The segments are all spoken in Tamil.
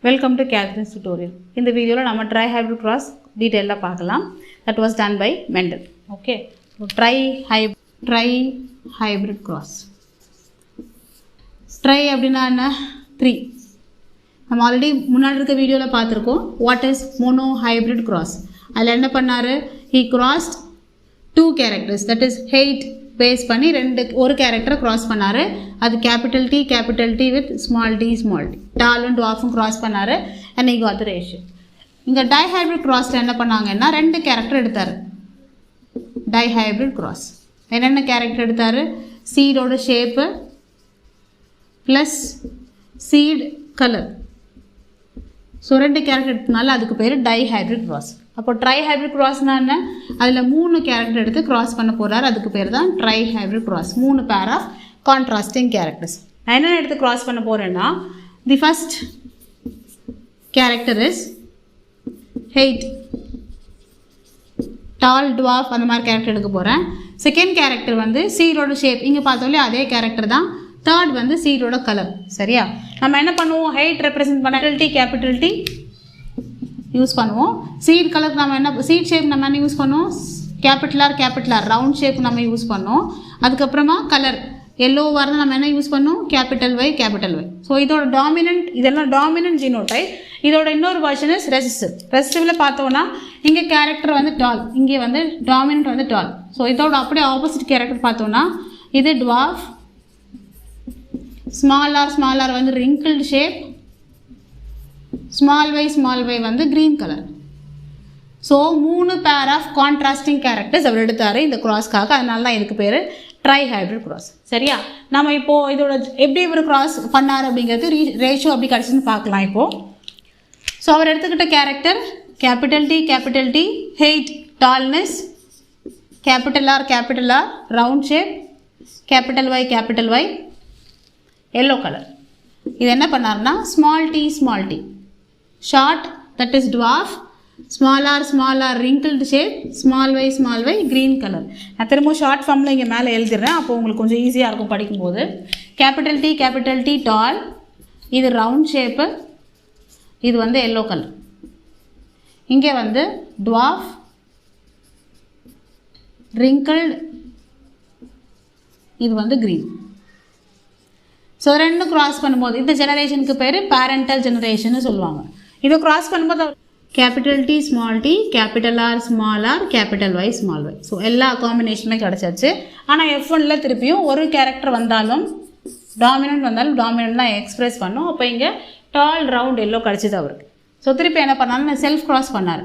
Welcome to Catherine's tutorial. In the video, we will tri-hybrid cross detail. That was done by Mendel. Okay. So, tri-hybrid cross. Tri abdina 3. We already in video what is monohybrid cross. He crossed two characters, that is height base பண்ணி ஒரு character cross பண்ணாரு. அது capital T with small t. Tall and dwarf cross பண்ணாரு and he got the ratio. இங்க dihybrid cross என்ன பண்ணாங்கன்னா ரெண்டு character எடுத்தாரு. Dihybrid cross. என்னென்ன character எடுத்தாரு? Seed ஓட shape plus seed color. So ரெண்டு character எடுத்தனால அதுக்கு பேரு dihybrid cross. அப்போ tri-hybrid cross என்ன? அதில் 3 கேரக்டர் எடுத்து cross பண்ண போகிறார். அதுக்கு பேர் தான் tri-hybrid cross. 3 pair of contrasting characters. நான் என்ன எடுத்து cross பண்ண போகிறேன்னா the first character is height. tall, dwarf அந்த மாதிரி கேரக்டர் எடுக்க போகிறேன். செகண்ட் கேரக்டர் வந்து சீடோட ஷேப். இங்கே பார்த்தோம்லையே அதே கேரக்டர் தான். தேர்ட் வந்து சீடோட கலர். சரியா? நம்ம என்ன பண்ணுவோம்? ஹைட் ரெப்ரசன்ட் பண்ண கேபிட்டல் டி யூஸ் பண்ணுவோம். சீட் கலர் நம்ம என்ன சீட் ஷேப் நம்ம என்ன யூஸ் பண்ணுவோம்? கேபிட்டல் ஆர் ரவுண்ட் ஷேப் நம்ம யூஸ் பண்ணுவோம். அதுக்கப்புறமா கலர் எல்லோ வரது நம்ம என்ன யூஸ் பண்ணுவோம்? Capital Y. ஸோ இதோட டாமினன்ட், இதெல்லாம் டாமினன்ட் ஜீனோடைப். இதோட இன்னொரு வெர்ஷன் இஸ் ரெசிஸ்டிவ். ரெசிஸ்டிவில் பார்த்தோன்னா இங்கே கேரக்டர் வந்து டால், இங்கே வந்து டாமினன்ட் வந்து டால். ஸோ இதோட அப்படியே ஆப்போசிட் கேரக்டர் பார்த்தோன்னா இது டுவார்ஃப். ஸ்மால் ஆர் வந்து ரிங்கிள்டு ஷேப். small y வந்து green color. So 3 pair of contrasting characters அவர் எடுத்தார் இந்த crossக்காக. அதனால தான் இதுக்கு பேர் tri-hybrid cross. சரியா? நம்ம இப்போது இதோட எப்படி இவர் cross பண்ணார் அப்படிங்கிறது ரேஷியோ அப்படி கிடச்சின்னு பார்க்கலாம் இப்போது. ஸோ அவர் எடுத்துக்கிட்ட character capital T height tallness, capital R round shape, capital Y yellow color. இது என்ன பண்ணார்னா small t short, that is dwarf, small r wrinkled shape, small y green color. நான் திரும்ப ஷார்ட் ஃபார்மில் இங்கே மேலே எழுதிடுறேன். அப்போ உங்களுக்கு கொஞ்சம் ஈஸியாக இருக்கும் படிக்கும்போது. கேபிட்டல் T tall, இது ரவுண்ட் ஷேப்பு, இது வந்து எல்லோ கலர். இங்கே வந்து dwarf, wrinkled, இது வந்து green. ஸோ ரெண்டு க்ராஸ் பண்ணும்போது இந்த ஜெனரேஷனுக்கு பேர் பேரண்டல் ஜெனரேஷன் சொல்லுவாங்க. இதை க்ராஸ் பண்ணும்போது capital T small t, capital R small r, capital Y small y. So எல்லா காம்பினேஷனுமே கிடச்சாச்சு. ஆனால் F1ல திருப்பியும் ஒரு கேரக்டர் வந்தாலும் டாமினன்ட் தான் எக்ஸ்பிரஸ் பண்ணும். அப்போ இங்கே டால் ரவுண்ட் எல்லோ கிடச்சிது அவருக்கு. ஸோ திருப்பி என்ன பண்ணாலும் செல்ஃப் க்ராஸ் பண்ணார்.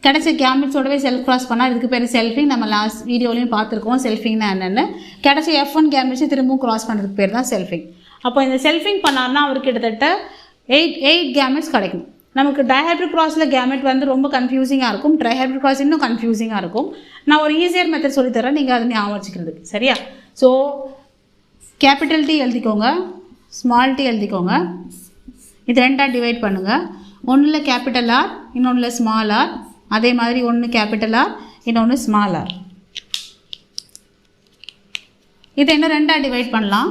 கிடைச்ச கேமிட்ஸோடவே செல்ஃப் க்ராஸ் பண்ணால் இதுக்கு பேர் செல்ஃபிங். நம்ம லாஸ்ட் வீடியோலையும் பார்த்துருக்கோம் செல்ஃபிங்னா என்னென்னு. கிடைச்ச F1 கேமிட்ஸை திரும்பவும் க்ராஸ் பண்ணுறதுக்கு பேர் தான் செல்ஃபிங். அப்போ இந்த செல்ஃபிங் பண்ணார்னா அவருக்கு கிட்டத்தட்ட 8 கேமெட்ஸ் கிடைக்கும். நமக்கு டைஹைப்ரிட் க்ராஸில் கேமெட் வந்து ரொம்ப கன்ஃபியூசிங்காக இருக்கும். ட்ரைஹைப்ரிட் க்ராஸ் இன்னும் கன்ஃபியூசிங்காக இருக்கும். நான் ஒரு ஈஸியர் மெத்தட் சொல்லித்தரேன், நீங்கள் அதை ஞாபகம் வச்சுக்கிறதுக்கு. சரியா? ஸோ கேபிட்டல் T எழுதிக்கோங்க, ஸ்மால் t எழுதிக்கோங்க. இது ரெண்டாக டிவைட் பண்ணுங்கள். ஒன்றில் கேபிட்டல் R, இன்னொன்றில் ஸ்மால் r. அதே மாதிரி ஒன்று கேபிட்டல் R, இன்னொன்று ஸ்மால் r. இதை இன்னும் ரெண்டாக டிவைட் பண்ணலாம்.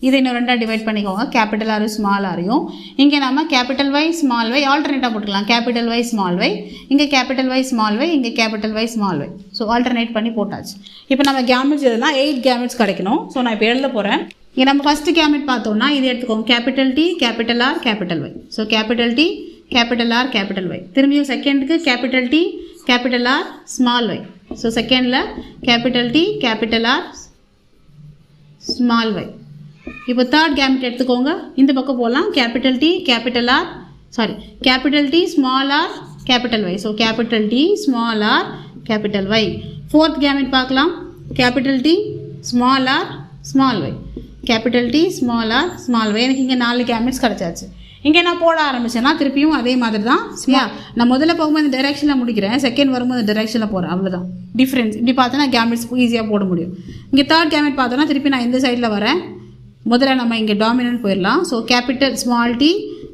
இதை இன்னும் ரெண்டாக டிவைட் பண்ணிக்கோங்க. கேபிட்டல் ஆர் ஸ்மால் ஆரையும் இங்கே நம்ம கேபிட்டல் Y ஸ்மால் y ஆல்டர்னேட்டாக போட்டுக்கலாம். கேபிட்டல் Y ஸ்மால் y, இங்கே கேபிட்டல் Y ஸ்மால் y, இங்கே capital Y small y. So alternate பண்ணி போட்டாச்சு. இப்போ நம்ம கேமெட்ஸ் எதுனா 8 கேமெட்ஸ் கிடைக்கணும். ஸோ நான் இப்போ எழுத போகிறேன். இங்கே நம்ம ஃபஸ்ட்டு கேமெட் பார்த்தோம்னா இது எடுத்துக்கோங்க. Capital T, capital R, capital Y. So capital T, capital R, capital Y. திரும்பியும் செகண்டுக்கு capital T, capital R, small y. So செகண்டில் capital T, capital R, small y. இப்போ தேர்ட் கேமெட் எடுத்துக்கோங்க. இந்த பக்கம் போகலாம். Capital T, capital T small r, capital Y. So capital T small r, capital Y. Fourth gamete பார்க்கலாம். Capital T small r, small y. Capital T small r, small y. எனக்கு இங்கே 4 கேமெட்ஸ் கிடச்சாச்சு. இங்கே நான் போட ஆரம்பிச்சேன்னா திருப்பியும் அதே மாதிரி தான். சரியா? நான் முதல்ல போகும்போது இந்த டைரெக்ஷனில் முடிக்கிறேன், செகண்ட் வரும்போது இந்த டைரெக்ஷனில் போகிறேன். அவ்வளோதான் டிஃப்ரென்ஸ். இப்படி பார்த்தோன்னா கேமெட்ஸ் ஈஸியாக போட முடியும். இங்கே தேர்ட் கேமெட் பார்த்தோன்னா திருப்பி நான் இந்த சைடில் வரேன். முதல்ல நம்ம இங்கே டாமினன்ட் போயிடலாம். So capital small t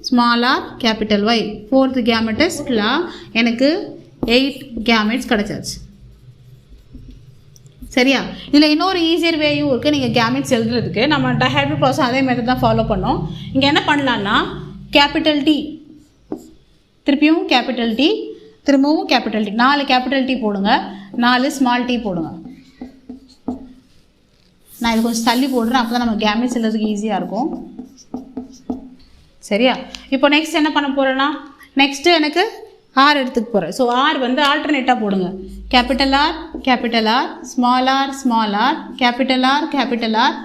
small r, capital Y. Fourth கேமெட்டஸ்ல எனக்கு 8 கேமெட்ஸ் கிடச்சாச்சு. சரியா? இதில் இன்னொரு ஈஸியர் வேயும் இருக்குது நீங்கள் கேமெட்ஸ் எழுதுறதுக்கு. நம்ம டைஹைப்ரிட் ப்ராசஸ் அதே மெத்தட் தான் ஃபாலோ பண்ணோம். இங்கே என்ன பண்ணலான்னா கேபிட்டல் T திருப்பியும் கேபிட்டல் டி, திரும்பவும் கேபிட்டல் டி. 4 கேபிட்டல் டி போடுங்க, 4 ஸ்மால் டி போடுங்க. நான் இது கொஞ்சம் தள்ளி போடுறேன், அப்போ தான் நம்ம கேமெட்ஸ் எழுதுறதுக்கு ஈஸியாக இருக்கும். சரியா? இப்போ நெக்ஸ்ட் என்ன பண்ண போகிறேன்னா, நெக்ஸ்ட்டு எனக்கு ஆர் எடுத்துக்க போகிறேன். ஸோ ஆர் வந்து ஆல்டர்னேட்டாக போடுங்க. Capital R, capital R, small R, small R, capital R, capital R,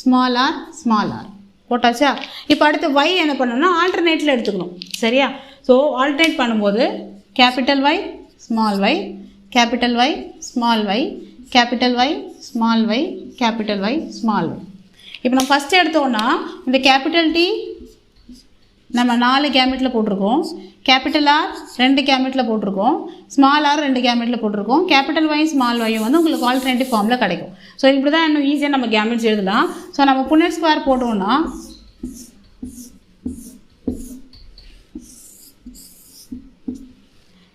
small R, small R போட்டாச்சா? இப்போ அடுத்து ஒய் என்ன பண்ணணும்னா ஆல்டர்னேட்டில் எடுத்துக்கணும். சரியா? ஸோ ஆல்டர்னேட் பண்ணும்போது capital Y, small Y, capital Y, small Y, capital Y, small Y, capital Y, small Y. இப்போ நம்ம ஃபஸ்ட்டு எடுத்தோன்னா இந்த கேபிட்டல் டி நம்ம 4 கேமெட்டில் போட்டிருக்கோம், கேபிட்டல் ஆர் 2 கேமெட்டில் போட்டிருக்கோம், ஸ்மால் ஆர் 2 கேமெட்டில் போட்டிருக்கோம். கேபிட்டல் ஒய் ஸ்மால் ஒய்யும் வந்து உங்களுக்கு ஆல்டர்னேட்டிவ் ஃபார்மில் கிடைக்கும். ஸோ இப்படி தான் இன்னும் ஈஸியாக நம்ம கேமெட்ஸ் எழுதலாம். ஸோ நம்ம புன்னட் ஸ்கொயர் போட்டோம்னா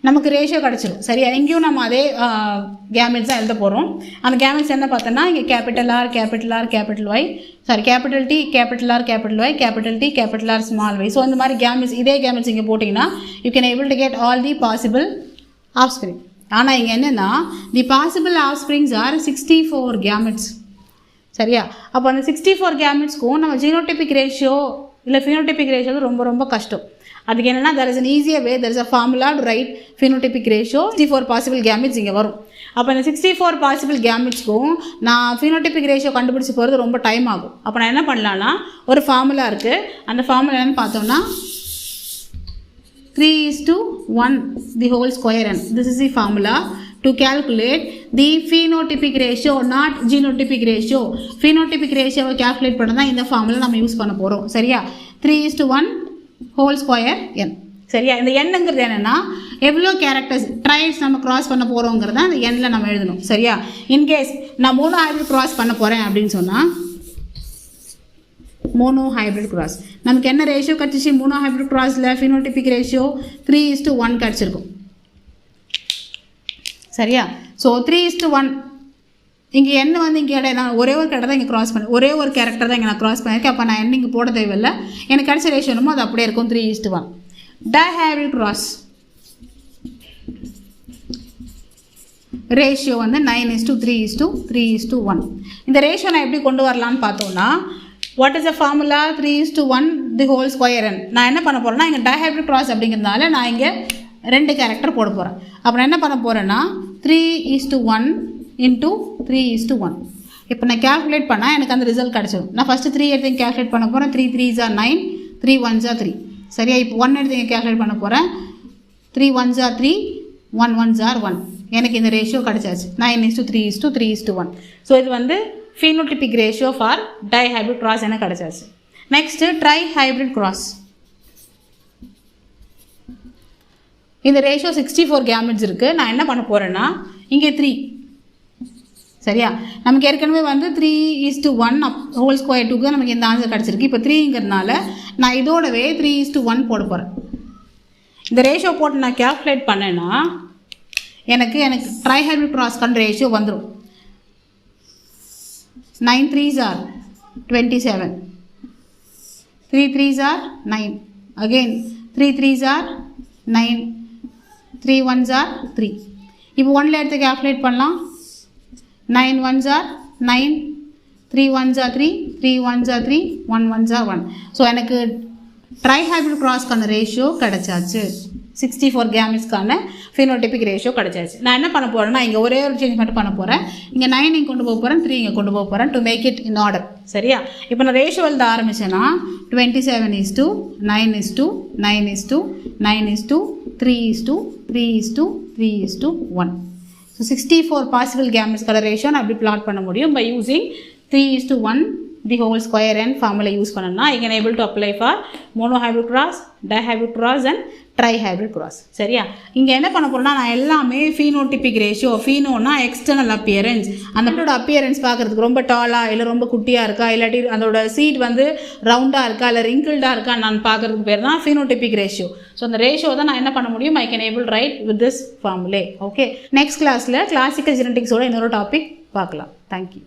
நமக்கு ரேஷியோ கிடச்சிடும். சரியா? இங்கேயும் நம்ம அதே கேமெட்ஸ் தான் எழுத போகிறோம். அந்த கேமெட்ஸ் என்ன பார்த்தோன்னா இங்கே capital R, capital R, capital Y, sorry capital T, capital R, capital Y, capital T, capital R, small Y. So இந்த மாதிரி கேமெட்ஸ், இதே கேமெட்ஸ் இங்கே போட்டிங்கன்னா you can able to get all the possible offspring. ஆனால் இங்கே என்னென்னா the possible offsprings are 64 gametes. சரியா? அப்போ அந்த 64 கேமெட்ஸ்க்கும் நம்ம ஜீனோடைபிக் ரேஷியோ இல்லை ஃபினோடைபிக் ரேஷியோ ரொம்ப ரொம்ப கஷ்டம். அதுக்கு என்னென்னா there is an easier way, there is a formula to write phenotypic ratio. 64 possible gametes இங்கே வரும். அப்போ இந்த 64 பாசிபிள் கேமெட்ஸ்க்கும் நான் ஃபினோடைபிக் ரேஷியோ கண்டுபிடிச்சி போகிறது ரொம்ப டைம் ஆகும். அப்போ நான் என்ன பண்ணலான்னா ஒரு ஃபார்முலா இருக்குது. அந்த ஃபார்முலா என்னென்னு பார்த்தோம்னா 3:1 the whole square n. This is the formula to calculate the phenotypic ratio, not genotypic ratio. phenotypic ratio calculate பண்ண தான் இந்த ஃபார்முலா நம்ம யூஸ் பண்ண போகிறோம். சரியா? 3:1 ஹோல் ஸ்கொயர் என். சரியா? இந்த எண்ணுங்கிறது என்னென்னா எவ்வளோ கேரக்டர்ஸ் ட்ரைஸ் நம்ம க்ராஸ் பண்ண போகிறோங்கிறத அந்த எண்ணில் நம்ம எழுதணும். சரியா? இன்கேஸ் நான் மோனோ ஹைப்ரிட் க்ராஸ் பண்ண போகிறேன் அப்படின்னு சொன்னால் மோனோ ஹைப்ரிட் க்ராஸ் நமக்கு என்ன ரேஷியோ கிடச்சிச்சு? மோனோ ஹைப்ரிட் க்ராஸில் ஃபினோடைபிக் ரேஷியோ 3:1 கிடச்சிருக்கும். சரியா? ஸோ 3:1 இங்கே என்ன வந்து இங்கே நான் ஒரே ஒரு கேரக்டர் தான் இங்கே க்ராஸ் பண்ணேன், ஒரே ஒரு கேரக்டர் தான் இங்கே நான் க்ராஸ் பண்ணியிருக்கேன். அப்போ நான் என்ன இங்கே போட தேவையில்லை, எனக்கு கிடைச்ச ரேஷியோ என்னமோ அது அப்படியே இருக்கும் 3:1. டைஹைப்ரிட் கிராஸ் ரேஷியோ வந்து 9:3:3:1. இந்த ரேஷியோ நான் எப்படி கொண்டு வரலான்னு பார்த்தோன்னா what is a formula? 3:1 the whole square N. நான் என்ன பண்ண போகிறேன்னா இங்கே டைஹைப்ரிட் கிராஸ் அப்படிங்கிறதுனால நான் இங்கே 2 கேரக்டர் போட போகிறேன். அப்போ நான் என்ன பண்ண போகிறேன்னா 3:1 into 3:1. இப்போ நான் கேல்குலேட் பண்ணால் எனக்கு அந்த ரிசல்ட் கிடச்சிடும். நான் ஃபஸ்ட்டு 3 எடுத்து கேல்குலேட் பண்ண போகிறேன். 3 3s are 9, 3 1s are 3. சரியா? இப்போ 1 எடுத்து கேல்குலேட் பண்ண போகிறேன். 3 1s are 3, 1 1s are 1. எனக்கு இந்த ரேஷியோ கிடச்சாச்சு 9:3:3:1. ஸோ இது வந்து phenotypic ratio for dihybrid cross எனக்கு கிடச்சாச்சு. Next trihybrid cross. இந்த ரேஷியோ 64 கேமெட்ஸ் இருக்குது. நான் என்ன பண்ண போகிறேன்னா இங்கே 3. சரியா? நமக்கு ஏற்கனவே வந்து 3:1 ஹோல் ஸ்கொயர் 2க்கு தான் நமக்கு இந்த ஆன்சர் கிடச்சிருக்கு. இப்போ 3ங்கிறதுனால நான் இதோடவே 3:1 போட போகிறேன். இந்த ரேஷியோ போட்டு நான் கேல்குலேட் பண்ணேன்னா எனக்கு ட்ரைஹைப்ரிட் கிராஸ்க்கான ரேஷியோ வந்துடும். 9 3s are 27, 3 3s are 9, again 3 3s are 9, 3 1s are 3. இப்போ 1ல் எடுத்து கேல்குலேட் பண்ணலாம். 9 1s are 9, 3 1s are 3, 3 1s are 3, 1 1s are 1. So எனக்கு ட்ரைஹைப்ரிட் கிராஸ்க்கான ரேஷியோ கிடச்சாச்சு. 64 கேமெட்ஸ்க்கான ஃபினோடைபிக் ரேஷியோ கிடச்சாச்சு. நான் என்ன பண்ண போகிறேன்னா இங்கே ஒரே ஒரு சேஞ்ச் மட்டும் பண்ண போகிறேன். இங்கே 9 இங்கே கொண்டு போக போகிறேன், 3 இங்கே கொண்டு போக போகிறேன் to make it in order. சரியா? இப்போ நான் ரேஷியோ எழுத ஆரம்பித்தேன்னா 27:9:9:9:3:3:3:1. ஸோ 64 பாசிபிள் கேமெட்ஸ்க்கான ரேஷியோ நான் அப்படி பிளாட் பண்ண முடியும் by using 3:1 the whole square N formula use பண்ணோம்னா I can able to apply for mono hybrid cross, dihybrid cross and ட்ரைஹைப்ரிட் cross. சரியா? இங்கே என்ன பண்ண போகிறோம்னா நான் எல்லாமே ஃபீனோடிபிக் ரேஷியோ, ஃபீனோனா எக்ஸ்டர்னல் அப்பியரன்ஸ், அந்த அப்பியரன்ஸ் பார்க்குறதுக்கு ரொம்ப டாலாக இல்லை ரொம்ப குட்டியாக இருக்கா, இல்லாட்டி அதோட சீட் வந்து ரவுண்டாக இருக்கா இல்லை ரிங்கிள்டாக இருக்கா நான் பார்க்குறதுக்கு பேர் தான் ஃபீனோடிபிக் ரேஷியோ. ஸோ அந்த ரேஷியோ தான் நான் என்ன பண்ண முடியும், I can able right with this ஃபார்முலே. Okay, next கிளாஸில் கிளாசிக்கல் ஜெனடிக்ஸோட இன்னொரு டாபிக் பார்க்கலாம். தேங்க்யூ.